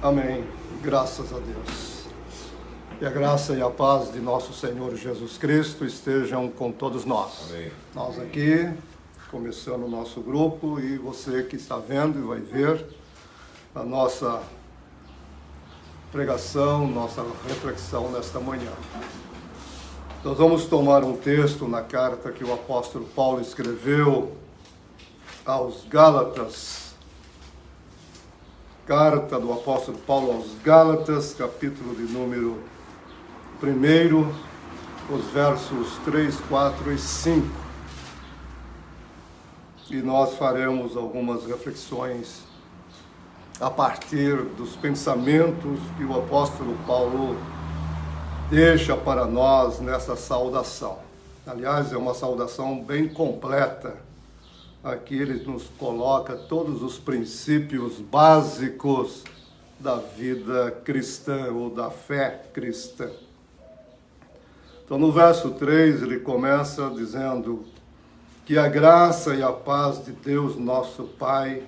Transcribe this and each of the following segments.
Amém. Graças a Deus. E a graça e a paz de nosso Senhor Jesus Cristo estejam com todos nós. Amém. Nós aqui, começando o nosso grupo, e você que está vendo e vai ver a nossa pregação, nossa reflexão nesta manhã. Nós vamos tomar um texto na carta que o apóstolo Paulo escreveu aos Gálatas. Carta do apóstolo Paulo aos Gálatas, capítulo de número 1, os versos 3, 4 e 5. E nós faremos algumas reflexões a partir dos pensamentos que o apóstolo Paulo deixa para nós nessa saudação. Aliás, é uma saudação bem completa. Aqui ele nos coloca todos os princípios básicos da vida cristã ou da fé cristã. Então, no verso 3, ele começa dizendo que a graça e a paz de Deus, nosso Pai,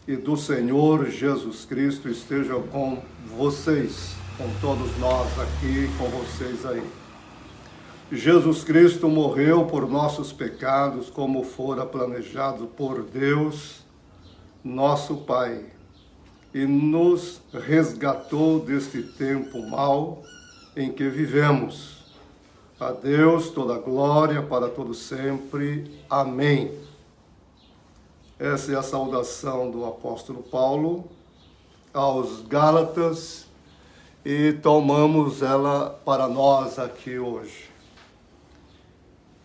e do Senhor Jesus Cristo estejam com vocês, com todos nós aqui, com vocês aí. Jesus Cristo morreu por nossos pecados, como fora planejado por Deus, nosso Pai, e nos resgatou deste tempo mau em que vivemos. A Deus toda a glória para todo sempre. Amém. Essa é a saudação do apóstolo Paulo aos Gálatas e tomamos ela para nós aqui hoje.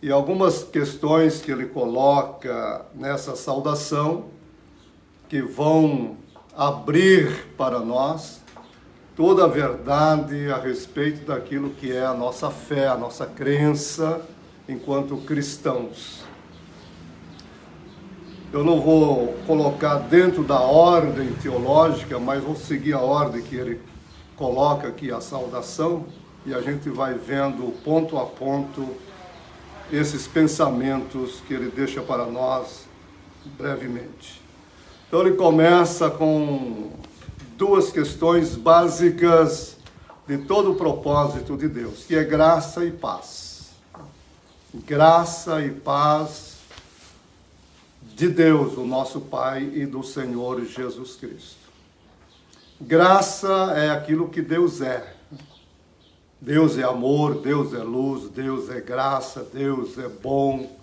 E algumas questões que ele coloca nessa saudação, que vão abrir para nós toda a verdade a respeito daquilo que é a nossa fé, a nossa crença enquanto cristãos. Eu não vou colocar dentro da ordem teológica, mas vou seguir a ordem que ele coloca aqui, a saudação, e a gente vai vendo ponto a ponto esses pensamentos que ele deixa para nós brevemente. Então ele começa com duas questões básicas de todo o propósito de Deus, que é graça e paz. Graça e paz de Deus, o nosso Pai, e do Senhor Jesus Cristo. Graça é aquilo que Deus é. Deus é amor, Deus é luz, Deus é graça, Deus é bom.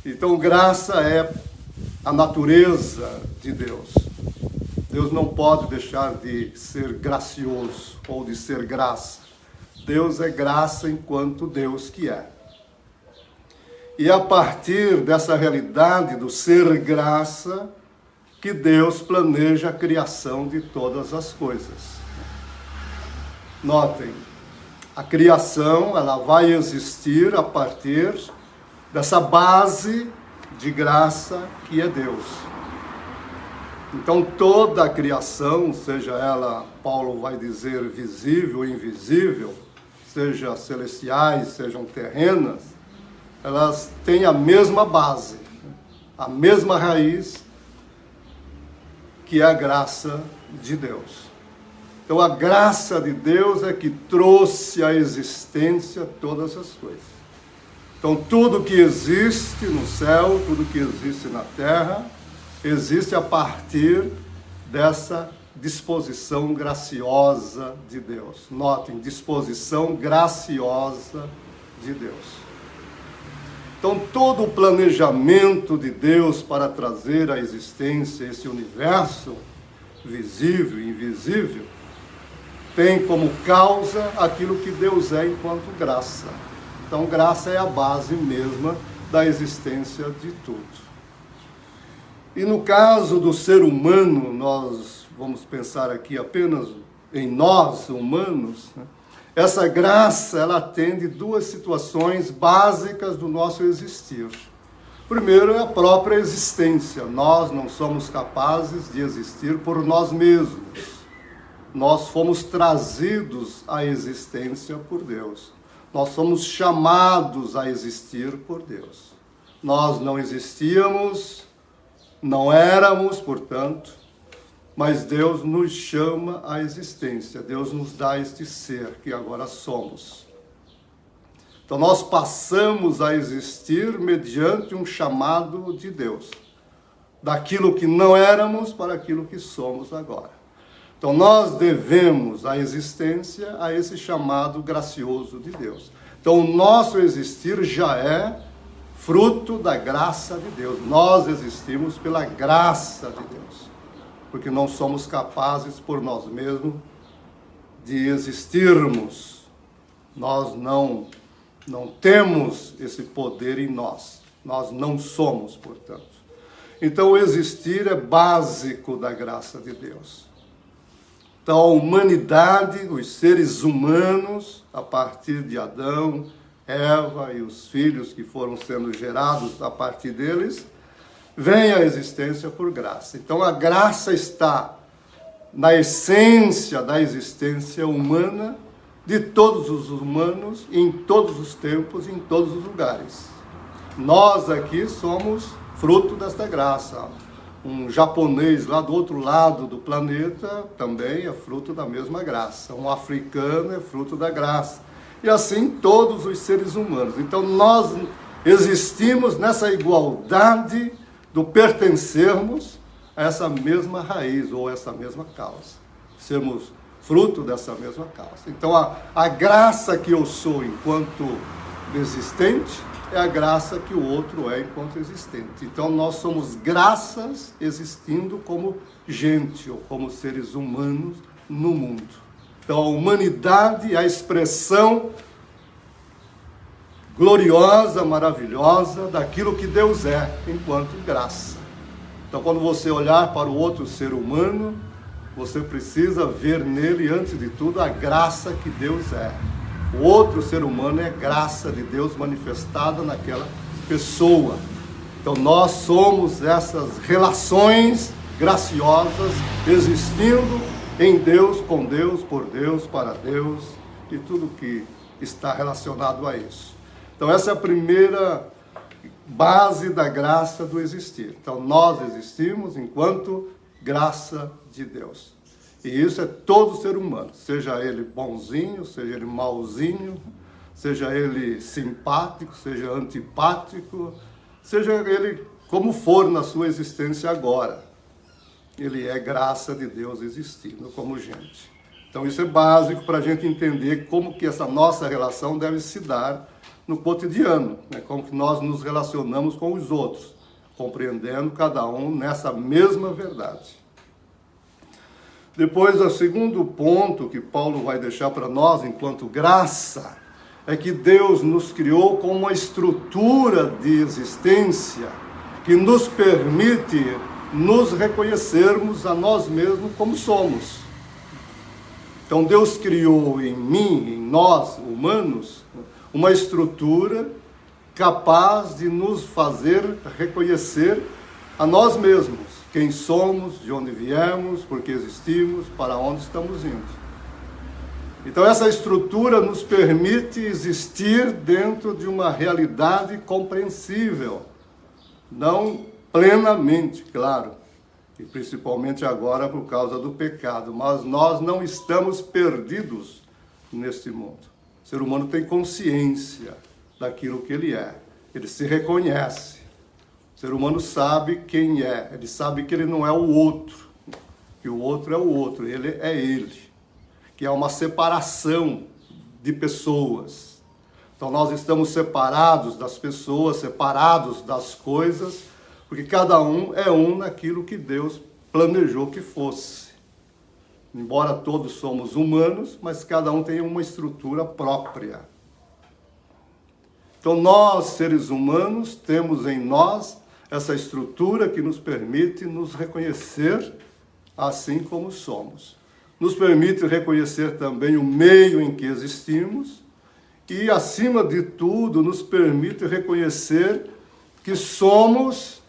Então, graça é a natureza de Deus. Deus não pode deixar de ser gracioso ou de ser graça. Deus é graça enquanto Deus que é. E a partir dessa realidade do ser graça, que Deus planeja a criação de todas as coisas. Notem, a criação, ela vai existir a partir dessa base de graça que é Deus. Então, toda a criação, seja ela, Paulo vai dizer, visível ou invisível, seja celestiais, sejam terrenas, elas têm a mesma base, a mesma raiz, que é a graça de Deus. Então, a graça de Deus é que trouxe à existência todas as coisas. Então, tudo que existe no céu, tudo que existe na terra, existe a partir dessa disposição graciosa de Deus. Notem, disposição graciosa de Deus. Então, todo o planejamento de Deus para trazer à existência esse universo, visível e invisível, tem como causa aquilo que Deus é enquanto graça. Então, graça é a base mesma da existência de tudo. E no caso do ser humano, nós vamos pensar aqui apenas em nós, humanos, né? Essa graça, ela atende duas situações básicas do nosso existir. Primeiro é a própria existência. Nós não somos capazes de existir por nós mesmos. Nós fomos trazidos à existência por Deus. Nós somos chamados a existir por Deus. Nós não existíamos, não éramos, portanto, mas Deus nos chama à existência, Deus nos dá este ser que agora somos. Então nós passamos a existir mediante um chamado de Deus, daquilo que não éramos para aquilo que somos agora. Então nós devemos a existência a esse chamado gracioso de Deus. Então o nosso existir já é fruto da graça de Deus. Nós existimos pela graça de Deus, porque não somos capazes por nós mesmos de existirmos. Nós não temos esse poder em nós. Nós não somos, portanto. Então o existir é básico da graça de Deus. Então a humanidade, os seres humanos, a partir de Adão, Eva e os filhos que foram sendo gerados a partir deles, vem à existência por graça. Então a graça está na essência da existência humana, de todos os humanos, em todos os tempos, em todos os lugares. Nós aqui somos fruto desta graça. Um japonês lá do outro lado do planeta também é fruto da mesma graça. Um africano é fruto da graça. E assim todos os seres humanos. Então nós existimos nessa igualdade do pertencermos a essa mesma raiz ou essa mesma causa. Sermos fruto dessa mesma causa. Então a graça que eu sou enquanto existente é a graça que o outro é enquanto existente. Então nós somos graças existindo como gente ou como seres humanos no mundo. Então a humanidade é a expressão gloriosa, maravilhosa daquilo que Deus é enquanto graça. Então quando você olhar para o outro ser humano, você precisa ver nele, antes de tudo, a graça que Deus é. O outro ser humano é graça de Deus manifestada naquela pessoa. Então nós somos essas relações graciosas existindo em Deus, com Deus, por Deus, para Deus e tudo que está relacionado a isso. Então essa é a primeira base da graça do existir. Então nós existimos enquanto graça de Deus. E isso é todo ser humano, seja ele bonzinho, seja ele mauzinho, seja ele simpático, seja antipático, seja ele como for na sua existência agora. Ele é graça de Deus existindo como gente. Então isso é básico para a gente entender como que essa nossa relação deve se dar no cotidiano, né? Como que nós nos relacionamos com os outros, compreendendo cada um nessa mesma verdade. Depois, o segundo ponto que Paulo vai deixar para nós enquanto graça, é que Deus nos criou com uma estrutura de existência que nos permite nos reconhecermos a nós mesmos como somos. Então Deus criou em mim, em nós, humanos, uma estrutura capaz de nos fazer reconhecer a nós mesmos, quem somos, de onde viemos, por que existimos, para onde estamos indo. Então essa estrutura nos permite existir dentro de uma realidade compreensível, não plenamente, claro, e principalmente agora por causa do pecado, mas nós não estamos perdidos neste mundo. O ser humano tem consciência daquilo que ele é, ele se reconhece. O ser humano sabe quem é, ele sabe que ele não é o outro, que o outro é o outro, ele é ele, que é uma separação de pessoas. Então nós estamos separados das pessoas, separados das coisas, porque cada um é um naquilo que Deus planejou que fosse. Embora todos somos humanos, mas cada um tem uma estrutura própria. Então nós, seres humanos, temos em nós essa estrutura que nos permite nos reconhecer assim como somos. Nos permite reconhecer também o meio em que existimos e, acima de tudo, nos permite reconhecer que somos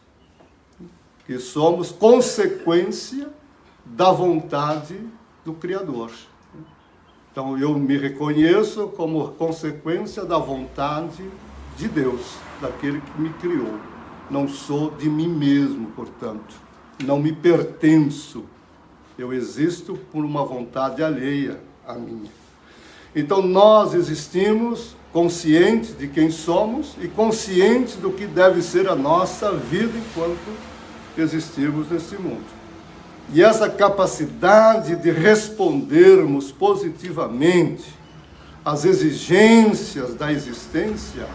consequência da vontade do Criador. Então eu me reconheço como consequência da vontade de Deus, daquele que me criou. Não sou de mim mesmo, portanto, não me pertenço Eu existo por uma vontade alheia à minha. Então nós existimos conscientes de quem somos e conscientes do que deve ser a nossa vida enquanto existirmos nesse mundo. E essa capacidade de respondermos positivamente às exigências da existência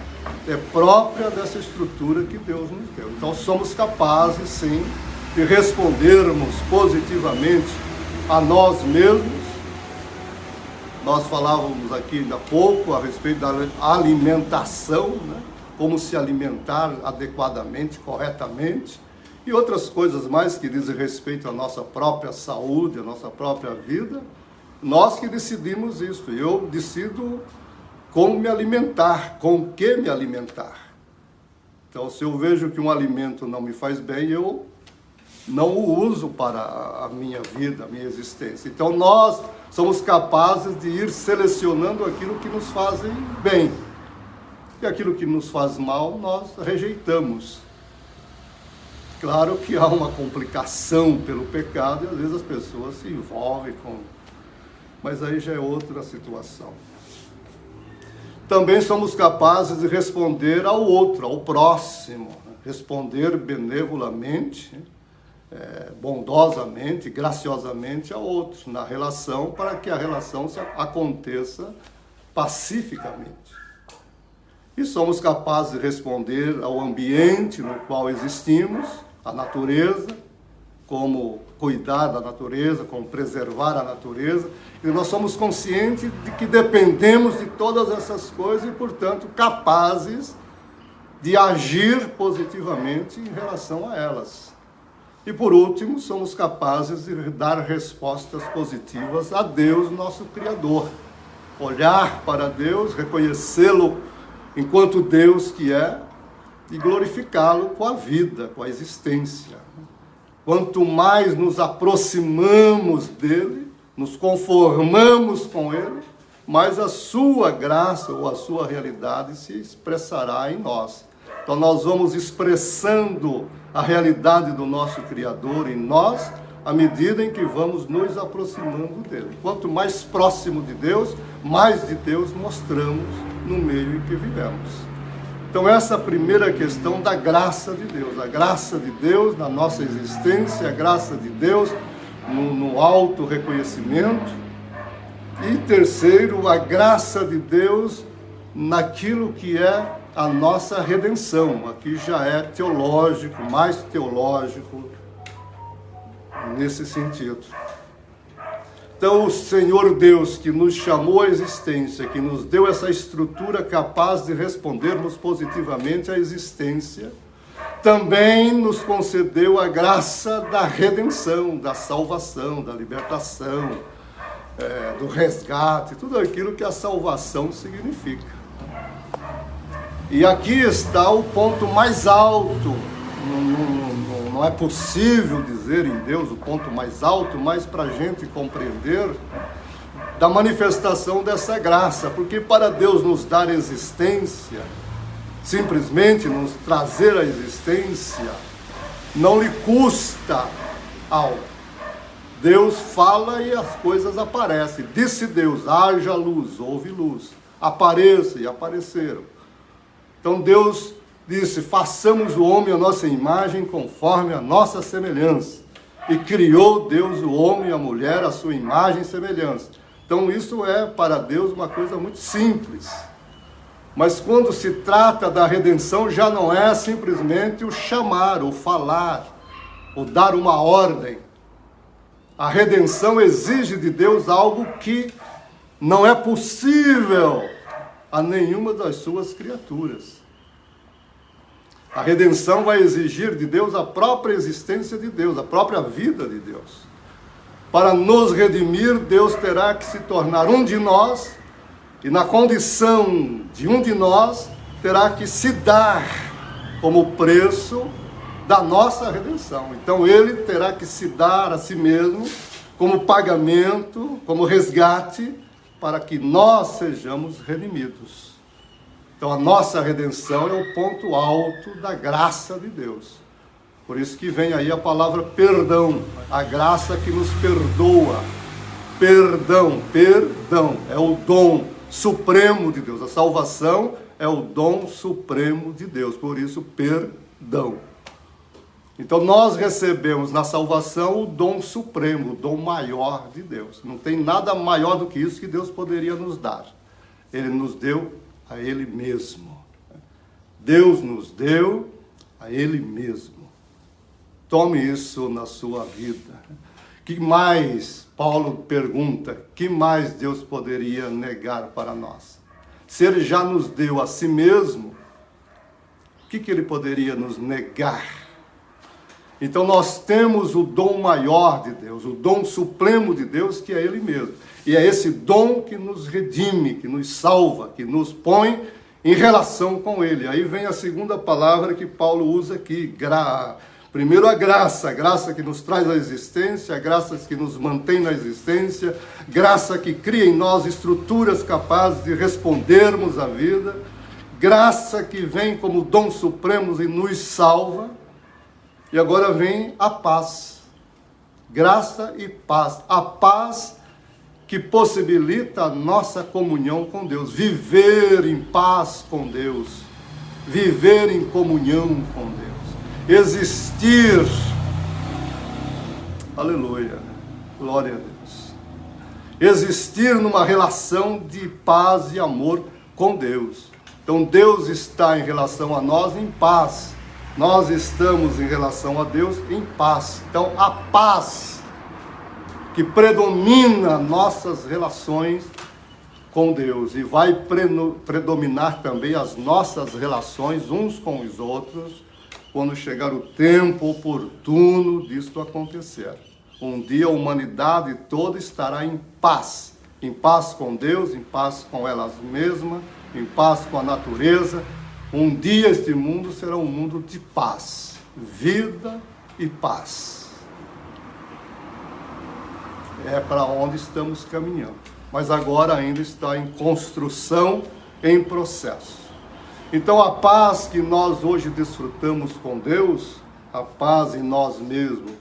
é própria dessa estrutura que Deus nos deu. Então somos capazes, sim, de respondermos positivamente a nós mesmos. Nós falávamos aqui ainda há pouco a respeito da alimentação, né? Como se alimentar adequadamente, corretamente, e outras coisas mais que dizem respeito à nossa própria saúde, à nossa própria vida. Nós que decidimos isso. Eu decido como me alimentar, com o que me alimentar. Então, se eu vejo que um alimento não me faz bem, eu não o uso para a minha vida, a minha existência. Então, nós somos capazes de ir selecionando aquilo que nos faz bem. E aquilo que nos faz mal, nós rejeitamos. Claro que há uma complicação pelo pecado e às vezes as pessoas se envolvem com... Mas aí já é outra situação. Também somos capazes de responder ao outro, ao próximo. Responder benevolamente, bondosamente, graciosamente ao outro, na relação, para que a relação aconteça pacificamente. E somos capazes de responder ao ambiente no qual existimos, à natureza, como cuidar da natureza, como preservar a natureza. E nós somos conscientes de que dependemos de todas essas coisas e, portanto, capazes de agir positivamente em relação a elas. E, por último, somos capazes de dar respostas positivas a Deus, nosso Criador. Olhar para Deus, reconhecê-lo enquanto Deus que é, e glorificá-lo com a vida, com a existência. Quanto mais nos aproximamos dele, nos conformamos com ele, mais a sua graça ou a sua realidade se expressará em nós. Então nós vamos expressando a realidade do nosso Criador em nós, à medida em que vamos nos aproximando dele. Quanto mais próximo de Deus, mais de Deus mostramos no meio em que vivemos. Então essa é a primeira questão da graça de Deus. A graça de Deus na nossa existência, a graça de Deus no auto-reconhecimento. E terceiro, a graça de Deus naquilo que é a nossa redenção. Aqui já é teológico, mais teológico nesse sentido. Então, o Senhor Deus que nos chamou à existência, que nos deu essa estrutura capaz de respondermos positivamente à existência, também nos concedeu a graça da redenção, da salvação, da libertação, do resgate, tudo aquilo que a salvação significa. E aqui está o ponto mais alto. Não é possível dizer em Deus o ponto mais alto, mas para a gente compreender da manifestação dessa graça, porque para Deus nos dar existência, simplesmente nos trazer a existência, não lhe custa algo. Deus fala e as coisas aparecem. Disse Deus, haja luz, houve luz. Apareça e apareceram. Então Deus disse, façamos o homem a nossa imagem conforme a nossa semelhança. E criou Deus o homem e a mulher a sua imagem e semelhança. Então isso é para Deus uma coisa muito simples. Mas quando se trata da redenção, já não é simplesmente o chamar, o falar, o dar uma ordem. A redenção exige de Deus algo que não é possível a nenhuma das suas criaturas. A redenção vai exigir de Deus a própria existência de Deus, a própria vida de Deus. Para nos redimir, Deus terá que se tornar um de nós, e na condição de um de nós, terá que se dar como preço da nossa redenção. Então ele terá que se dar a si mesmo como pagamento, como resgate, para que nós sejamos redimidos. Então a nossa redenção é o ponto alto da graça de Deus. Por isso que vem aí a palavra perdão, a graça que nos perdoa. Perdão, perdão, é o dom supremo de Deus. A salvação é o dom supremo de Deus, por isso perdão. Então nós recebemos na salvação o dom supremo, o dom maior de Deus. Não tem nada maior do que isso que Deus poderia nos dar. Ele nos deu a Ele mesmo. Deus nos deu a Ele mesmo. Tome isso na sua vida. Que mais, Paulo pergunta, que mais Deus poderia negar para nós? Se Ele já nos deu a si mesmo, o que Ele poderia nos negar? Então nós temos o dom maior de Deus, o dom supremo de Deus, que é Ele mesmo. E é esse dom que nos redime, que nos salva, que nos põe em relação com Ele. Aí vem a segunda palavra que Paulo usa aqui, primeiro a graça que nos traz a existência, a graça que nos mantém na existência, graça que cria em nós estruturas capazes de respondermos à vida, graça que vem como dom supremo e nos salva. E agora vem a paz, graça e paz, a paz que possibilita a nossa comunhão com Deus, viver em paz com Deus, viver em comunhão com Deus, existir, aleluia, glória a Deus, existir numa relação de paz e amor com Deus. Então Deus está em relação a nós em paz, nós estamos em relação a Deus em paz. Então a paz que predomina nossas relações com Deus e vai predominar também as nossas relações uns com os outros, quando chegar o tempo oportuno disto acontecer. Um dia a humanidade toda estará em paz com Deus, em paz com elas mesmas, em paz com a natureza. Um dia este mundo será um mundo de paz, vida e paz. É para onde estamos caminhando, mas agora ainda está em construção, em processo. Então a paz que nós hoje desfrutamos com Deus, a paz em nós mesmos,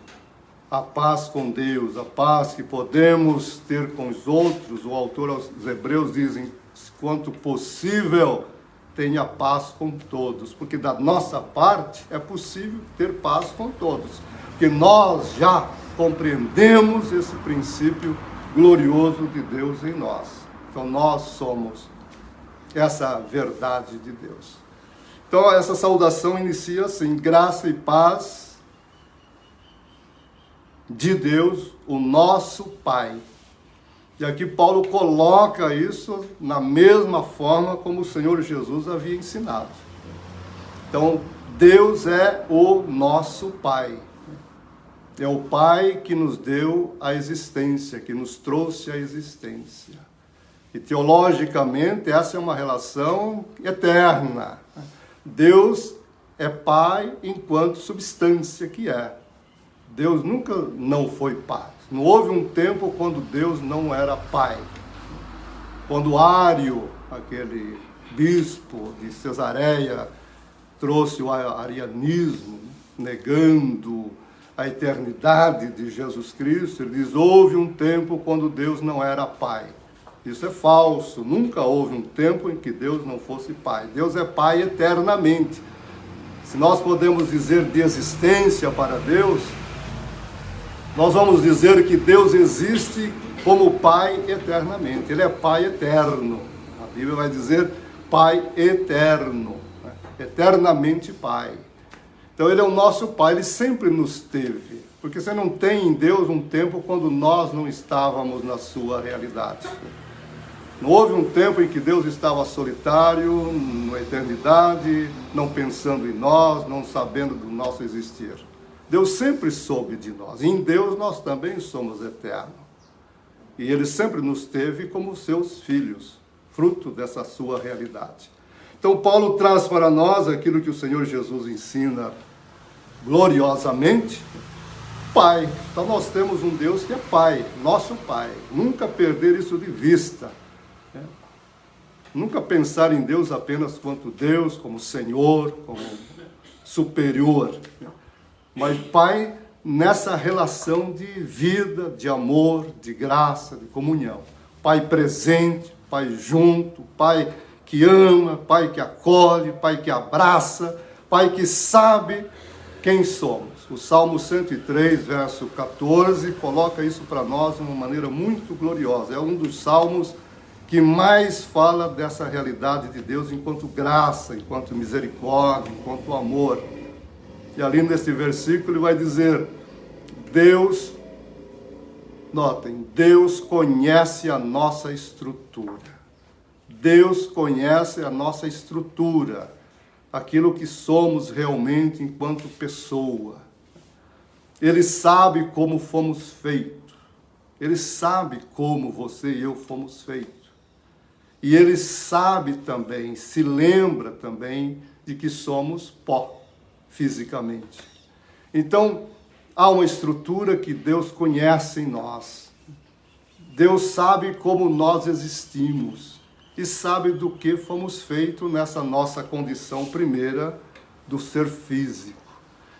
a paz com Deus, a paz que podemos ter com os outros, o autor aos Hebreus dizem, quanto possível, tenha paz com todos, porque da nossa parte é possível ter paz com todos, porque nós já compreendemos esse princípio glorioso de Deus em nós. Então nós somos essa verdade de Deus. Então essa saudação inicia assim, graça e paz de Deus, o nosso Pai. E aqui Paulo coloca isso na mesma forma como o Senhor Jesus havia ensinado. Então, Deus é o nosso Pai. É o Pai que nos deu a existência, que nos trouxe a existência. E teologicamente essa é uma relação eterna. Deus é Pai enquanto substância que é. Deus nunca não foi Pai. Não houve um tempo quando Deus não era Pai. Quando Ário, aquele bispo de Cesareia, trouxe o arianismo, negando a eternidade de Jesus Cristo, ele diz, houve um tempo quando Deus não era Pai. Isso é falso, nunca houve um tempo em que Deus não fosse Pai. Deus é Pai eternamente. Se nós podemos dizer de existência para Deus, nós vamos dizer que Deus existe como Pai eternamente. Ele é Pai eterno. A Bíblia vai dizer Pai eterno, né? Eternamente Pai. Então Ele é o nosso Pai, Ele sempre nos teve. Porque você não tem em Deus um tempo quando nós não estávamos na sua realidade. Não houve um tempo em que Deus estava solitário, na eternidade, não pensando em nós, não sabendo do nosso existir. Deus sempre soube de nós. Em Deus nós também somos eternos. E Ele sempre nos teve como seus filhos, fruto dessa sua realidade. Então Paulo traz para nós aquilo que o Senhor Jesus ensina gloriosamente, Pai. Então nós temos um Deus que é Pai, nosso Pai. Nunca perder isso de vista. Né? Nunca pensar em Deus apenas quanto Deus, como Senhor, como superior. Né? mas Pai nessa relação de vida, de amor, de graça, de comunhão. Pai presente, Pai junto, Pai que ama, Pai que acolhe, Pai que abraça, Pai que sabe quem somos. O Salmo 103, verso 14, coloca isso para nós de uma maneira muito gloriosa. É um dos salmos que mais fala dessa realidade de Deus enquanto graça, enquanto misericórdia, enquanto amor. E ali nesse versículo ele vai dizer, Deus, notem, Deus conhece a nossa estrutura. Deus conhece a nossa estrutura, aquilo que somos realmente enquanto pessoa. Ele sabe como fomos feitos. Ele sabe como você e eu fomos feitos. E Ele sabe também, se lembra também de que somos pó, fisicamente. Então, há uma estrutura que Deus conhece em nós. Deus sabe como nós existimos e sabe do que fomos feitos nessa nossa condição primeira do ser físico.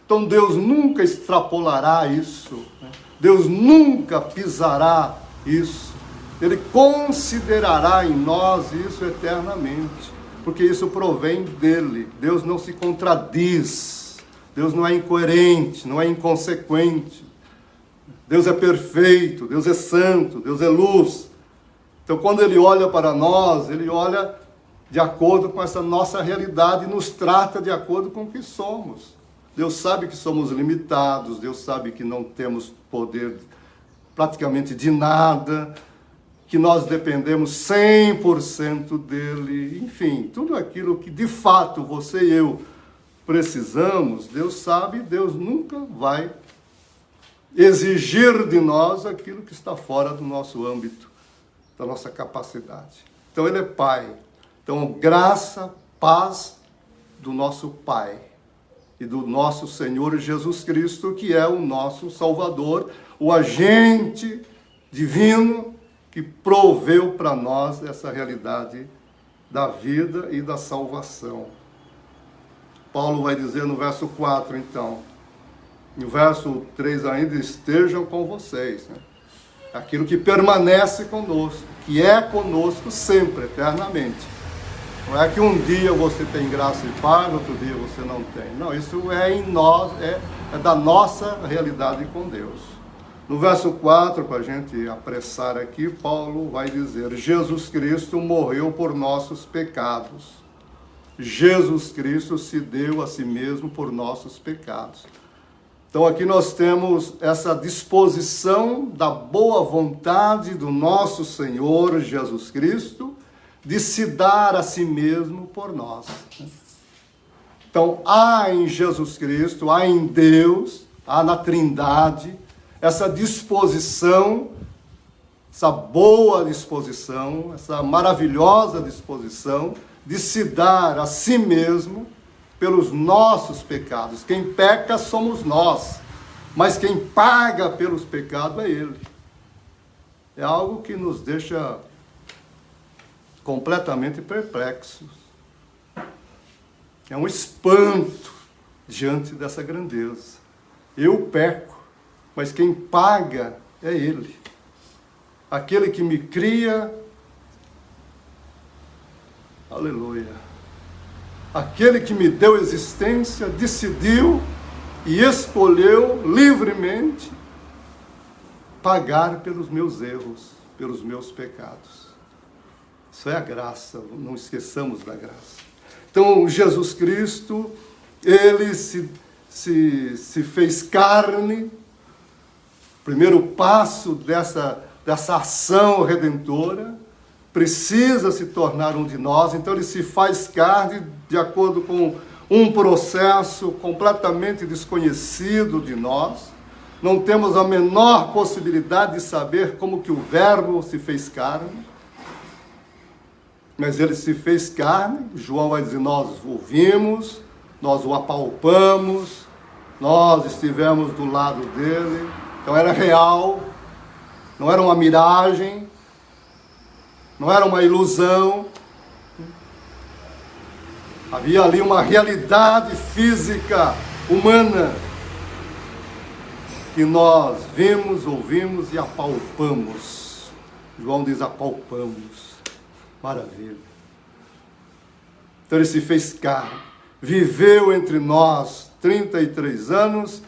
Então Deus nunca extrapolará isso, né? Deus nunca pisará isso. Ele considerará em nós isso eternamente, porque isso provém dele. Deus não se contradiz, Deus não é incoerente, não é inconsequente. Deus é perfeito, Deus é santo, Deus é luz. Então, quando Ele olha para nós, Ele olha de acordo com essa nossa realidade e nos trata de acordo com o que somos. Deus sabe que somos limitados, Deus sabe que não temos poder praticamente de nada, que nós dependemos 100% dEle. Enfim, tudo aquilo que de fato você e eu precisamos, Deus sabe, Deus nunca vai exigir de nós aquilo que está fora do nosso âmbito, da nossa capacidade. Então Ele é Pai. Então, graça, paz do nosso Pai e do nosso Senhor Jesus Cristo, que é o nosso Salvador, o agente divino que proveu para nós essa realidade da vida e da salvação. Paulo vai dizer no verso 4, então, no verso 3 ainda, estejam com vocês, né? Aquilo que permanece conosco, que é conosco sempre, eternamente. Não é que um dia você tem graça e paz, outro dia você não tem. Não, isso é em nós, é da nossa realidade com Deus. No verso 4, para a gente apressar aqui, Paulo vai dizer, Jesus Cristo morreu por nossos pecados. Jesus Cristo se deu a si mesmo por nossos pecados. Então aqui nós temos essa disposição da boa vontade do nosso Senhor Jesus Cristo de se dar a si mesmo por nós. Então há em Jesus Cristo, há em Deus, há na Trindade, essa disposição, essa boa disposição, essa maravilhosa disposição de se dar a si mesmo pelos nossos pecados. Quem peca somos nós, mas quem paga pelos pecados é Ele. É algo que nos deixa completamente perplexos. É um espanto diante dessa grandeza. Eu peco, mas quem paga é Ele. Aquele que me cria, aleluia. Aquele que me deu existência, decidiu e escolheu livremente pagar pelos meus erros, pelos meus pecados. Isso é a graça, não esqueçamos da graça. Então, Jesus Cristo, Ele se fez carne. Primeiro passo dessa ação redentora, precisa se tornar um de nós. Então Ele se faz carne de acordo com um processo completamente desconhecido de nós. Não temos a menor possibilidade de saber como que o Verbo se fez carne. Mas Ele se fez carne. João vai dizer, nós o vimos, nós o apalpamos, nós estivemos do lado dele. Então era real, não era uma miragem, não era uma ilusão. Havia ali uma realidade física, humana, que nós vimos, ouvimos e apalpamos. João diz apalpamos. Maravilha. Então ele se fez carne, viveu entre nós 33 anos,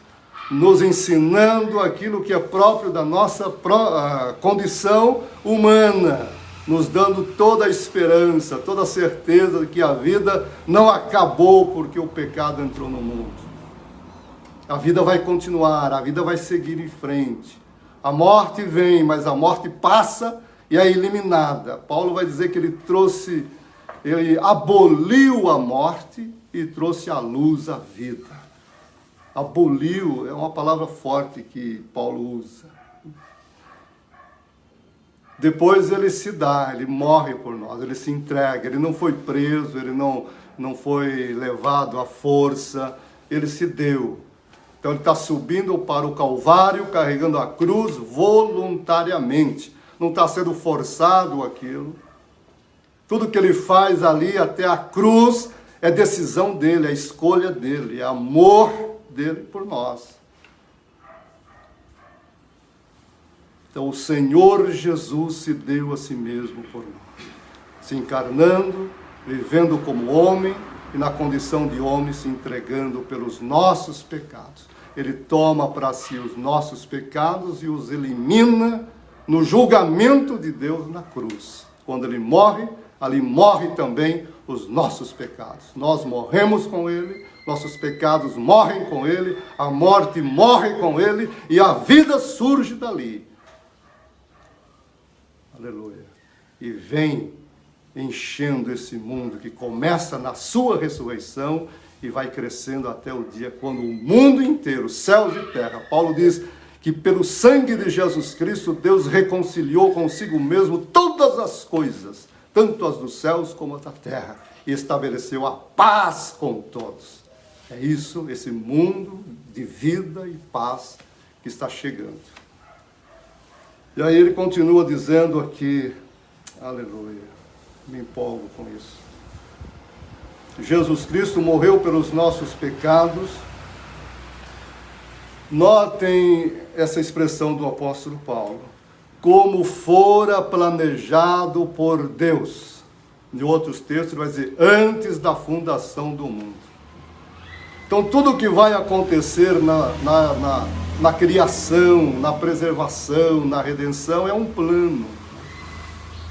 nos ensinando aquilo que é próprio da nossa condição humana, nos dando toda a esperança, toda a certeza de que a vida não acabou porque o pecado entrou no mundo. A vida vai continuar, a vida vai seguir em frente. A morte vem, mas a morte passa e é eliminada. Paulo vai dizer que ele aboliu a morte e trouxe à luz a vida. Aboliu é uma palavra forte que Paulo usa. Depois ele se dá, ele morre por nós, ele se entrega, ele não foi preso, ele não foi levado à força, ele se deu. Então ele está subindo para o Calvário, carregando a cruz voluntariamente. Não está sendo forçado aquilo. Tudo que ele faz ali até a cruz é decisão dele, é escolha dele, é amor dele por nós. Então o Senhor Jesus se deu a si mesmo por nós, se encarnando, vivendo como homem e na condição de homem se entregando pelos nossos pecados. Ele toma para si os nossos pecados e os elimina no julgamento de Deus na cruz. Quando ele morre, ali morre também os nossos pecados. Nós morremos com ele, nossos pecados morrem com ele, a morte morre com ele e a vida surge dali. Aleluia. E vem enchendo esse mundo que começa na sua ressurreição e vai crescendo até o dia quando o mundo inteiro, céus e terra, Paulo diz que pelo sangue de Jesus Cristo, Deus reconciliou consigo mesmo todas as coisas, tanto as dos céus como as da terra, e estabeleceu a paz com todos. É isso, esse mundo de vida e paz que está chegando. E aí ele continua dizendo aqui, aleluia, me empolgo com isso. Jesus Cristo morreu pelos nossos pecados. Notem essa expressão do apóstolo Paulo. Como fora planejado por Deus. Em outros textos ele vai dizer, antes da fundação do mundo. Então tudo que vai acontecer na criação, na preservação, na redenção, é um plano.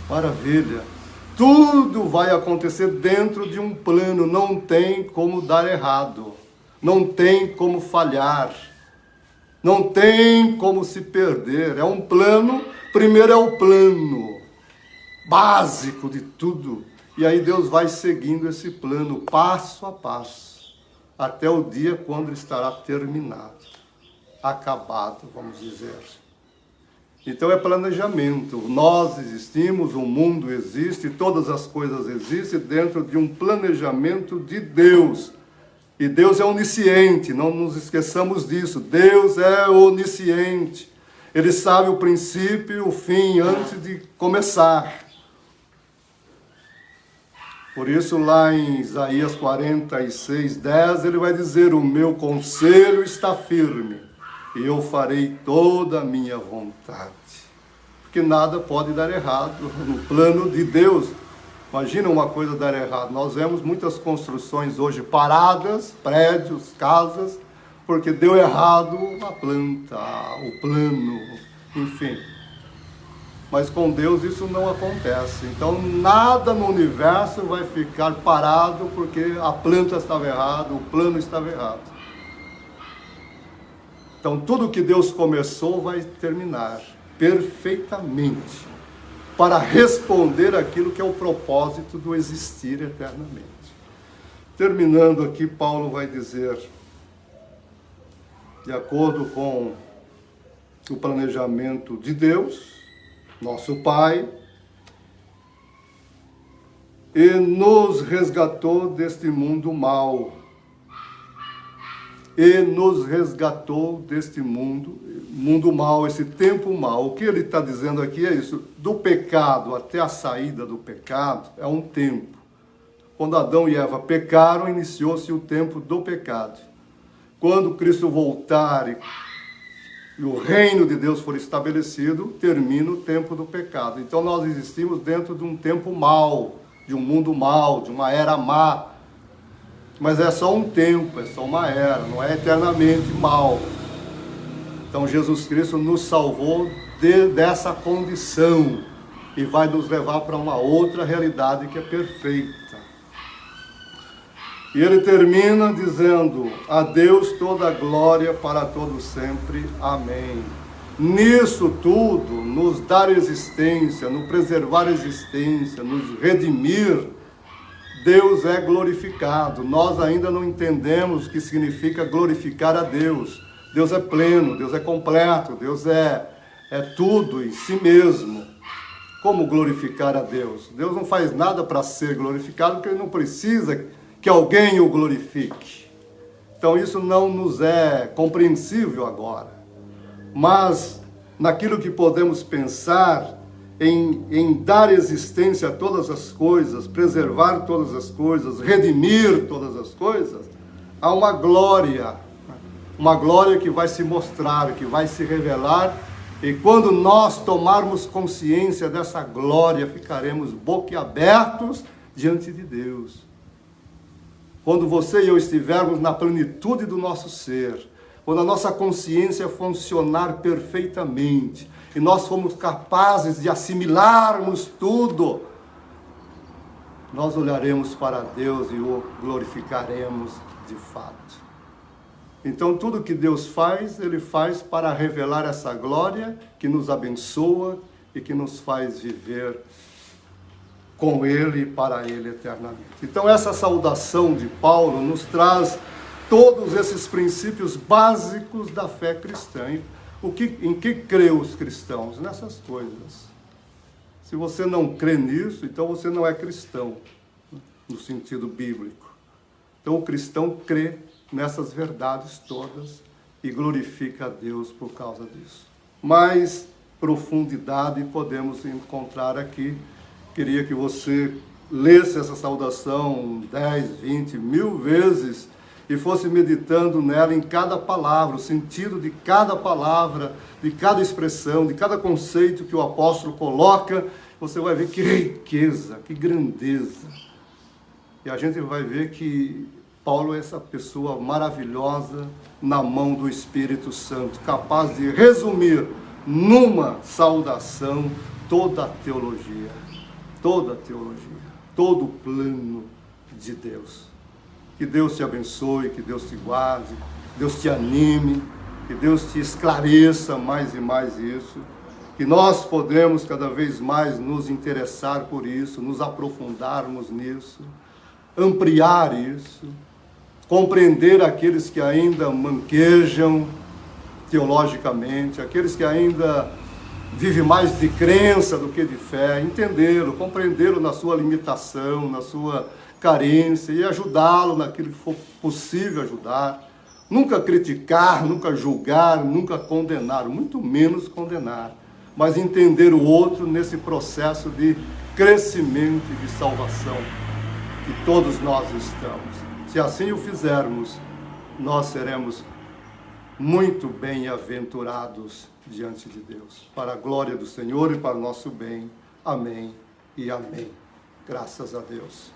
Maravilha. Tudo vai acontecer dentro de um plano, não tem como dar errado, não tem como falhar, não tem como se perder. É um plano, primeiro é o plano básico de tudo, e aí Deus vai seguindo esse plano passo a passo, até o dia quando ele estará terminado, acabado, vamos dizer. Então é planejamento. Nós existimos, o mundo existe, todas as coisas existem dentro de um planejamento de Deus. E Deus é onisciente, não nos esqueçamos disso. Deus é onisciente. Ele sabe o princípio e o fim antes de começar. Por isso lá em Isaías 46:10, ele vai dizer, o meu conselho está firme. E eu farei toda a minha vontade. Porque nada pode dar errado no plano de Deus. Imagina uma coisa dar errado. Nós vemos muitas construções hoje paradas, prédios, casas, porque deu errado a planta, o plano, enfim. Mas com Deus isso não acontece. Então nada no universo vai ficar parado porque a planta estava errada, o plano estava errado. Então, tudo que Deus começou vai terminar perfeitamente para responder aquilo que é o propósito do existir eternamente. Terminando aqui, Paulo vai dizer, de acordo com o planejamento de Deus, nosso Pai, e nos resgatou deste mundo mau. E nos resgatou deste mundo mau, esse tempo mau. O que ele está dizendo aqui é isso, do pecado até a saída do pecado é um tempo. Quando Adão e Eva pecaram, iniciou-se o tempo do pecado. Quando Cristo voltar e o reino de Deus for estabelecido, termina o tempo do pecado. Então nós existimos dentro de um tempo mau, de um mundo mau, de uma era má. Mas é só um tempo, é só uma era, não é eternamente mal. Então Jesus Cristo nos salvou dessa condição e vai nos levar para uma outra realidade que é perfeita. E ele termina dizendo: a Deus toda a glória para todo sempre. Amém. Nisso tudo, nos dar existência, no preservar a existência, nos redimir, Deus é glorificado. Nós ainda não entendemos o que significa glorificar a Deus. Deus é pleno, Deus é completo, Deus é tudo em si mesmo. Como glorificar a Deus? Deus não faz nada para ser glorificado, porque Ele não precisa que alguém o glorifique. Então isso não nos é compreensível agora. Mas naquilo que podemos pensar, em dar existência a todas as coisas, preservar todas as coisas, redimir todas as coisas, há uma glória que vai se mostrar, que vai se revelar, e quando nós tomarmos consciência dessa glória, ficaremos boquiabertos diante de Deus. Quando você e eu estivermos na plenitude do nosso ser, quando a nossa consciência funcionar perfeitamente, e nós formos capazes de assimilarmos tudo, nós olharemos para Deus e o glorificaremos de fato. Então tudo que Deus faz, Ele faz para revelar essa glória que nos abençoa e que nos faz viver com Ele e para Ele eternamente. Então essa saudação de Paulo nos traz todos esses princípios básicos da fé cristã. Em que crê os cristãos? Nessas coisas. Se você não crê nisso, então você não é cristão, no sentido bíblico. Então o cristão crê nessas verdades todas e glorifica a Deus por causa disso. Mais profundidade podemos encontrar aqui. Queria que você lesse essa saudação 10, 20, 1000 vezes e fosse meditando nela em cada palavra, o sentido de cada palavra, de cada expressão, de cada conceito que o apóstolo coloca. Você vai ver que riqueza, que grandeza. E a gente vai ver que Paulo é essa pessoa maravilhosa na mão do Espírito Santo, capaz de resumir numa saudação toda a teologia, todo o plano de Deus. Que Deus te abençoe, que Deus te guarde, que Deus te anime, que Deus te esclareça mais e mais isso, que nós podemos cada vez mais nos interessar por isso, nos aprofundarmos nisso, ampliar isso, compreender aqueles que ainda manquejam teologicamente, aqueles que ainda vivem mais de crença do que de fé, entendê-lo, compreendê-lo na sua limitação, na sua carência e ajudá-lo naquilo que for possível ajudar. Nunca criticar, nunca julgar, nunca condenar, muito menos condenar, mas entender o outro nesse processo de crescimento e de salvação que todos nós estamos. Se assim o fizermos, nós seremos muito bem-aventurados diante de Deus, para a glória do Senhor e para o nosso bem. Amém e amém. Graças a Deus.